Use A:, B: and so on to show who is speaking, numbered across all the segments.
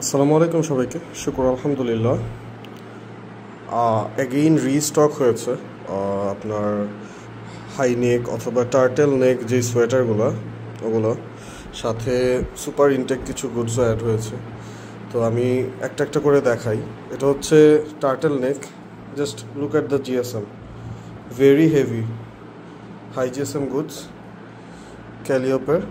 A: আসসালামু আলাইকুম সবাইকে। শুকর আলহামদুলিল্লাহ। এগেইন রিস্টক হয়েছে আপনার হাই নেক অথবা টার্টেল নেক যে সোয়েটারগুলো ওগুলো সাথে সুপার ইনটেক কিছু গুডসও অ্যাড হয়েছে। তো আমি একটা একটা করে দেখাই। এটা হচ্ছে turtle neck. Just look at the GSM, very heavy high GSM goods ক্যালিওপের।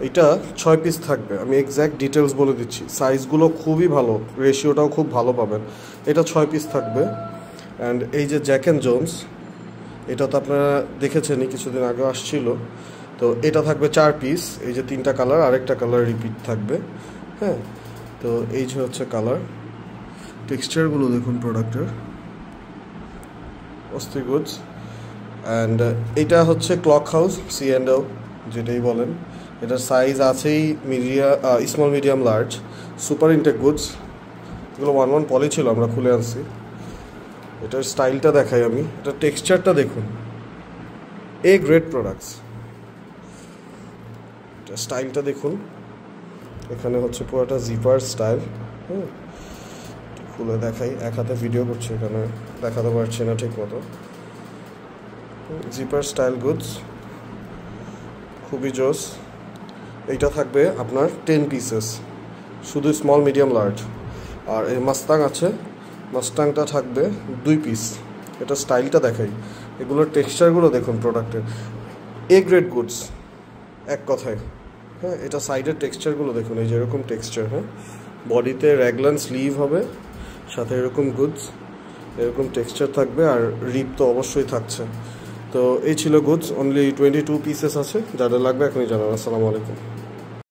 A: এটা 6 পিস থাকবে। আমি এক্স্যাক্ট ডিটেলস বলে দিচ্ছি, সাইজগুলো খুবই ভালো, রেশিওটাও খুব ভালো পাবেন। এটা 6 পিস থাকবে। অ্যান্ড এই যে জ্যাক অ্যান্ড জোন্স, এটা তো আপনারা দেখেছেনই, কিছুদিন আগে আসছিল। তো এটা থাকবে 4 পিস। এই যে 3টা কালার, আরেকটা কালার রিপিট থাকবে। হ্যাঁ, তো এই যে হচ্ছে কালার। টেক্সচারগুলো দেখুন প্রোডাক্টের, অস্থির গুডস। অ্যান্ড এটা হচ্ছে ক্লক হাউস C&O যেটাই বলেন। এটার সাইজ আছেই small medium large, super intake goods. এগুলো 1-1 পলি ছিল, আমরা খুলে আনছি। এটার স্টাইলটা দেখাই আমি, এটার টেক্সচারটা দেখুন, গ্রেড প্রোডাক্টস। এটার স্টাইলটা দেখুন, এখানে হচ্ছে পুরোটা জিপার স্টাইল। খুলে দেখাই, এক হাতে ভিডিও করছি, এখানে দেখাতে পারছি না ঠিক মতো। জিপার স্টাইল গুডস, খুবই জোস। এইটা থাকবে আপনার 10 পিসেস, শুধু স্মল মিডিয়াম লার্জ। আর এই মাস্তাং আছে, মাস্তাংটা থাকবে 2 পিস। এটা স্টাইলটা দেখাই, এগুলোর টেক্সচারগুলো দেখুন প্রোডাক্টের, গ্রেড গুডস এক কথায়। হ্যাঁ, এটা সাইডের টেক্সচারগুলো দেখুন, এই যে এরকম টেক্সচার। হ্যাঁ, বডিতে র্যাগলান স্লিভ হবে, সাথে এরকম গুডস, এরকম টেক্সচার থাকবে। আর রিপ তো অবশ্যই থাকছে। তো এই ছিল গুডস, অনলি 22 পিসেস আছে। যাদের লাগবে এখনই জানান। আসসালামু আলাইকুম।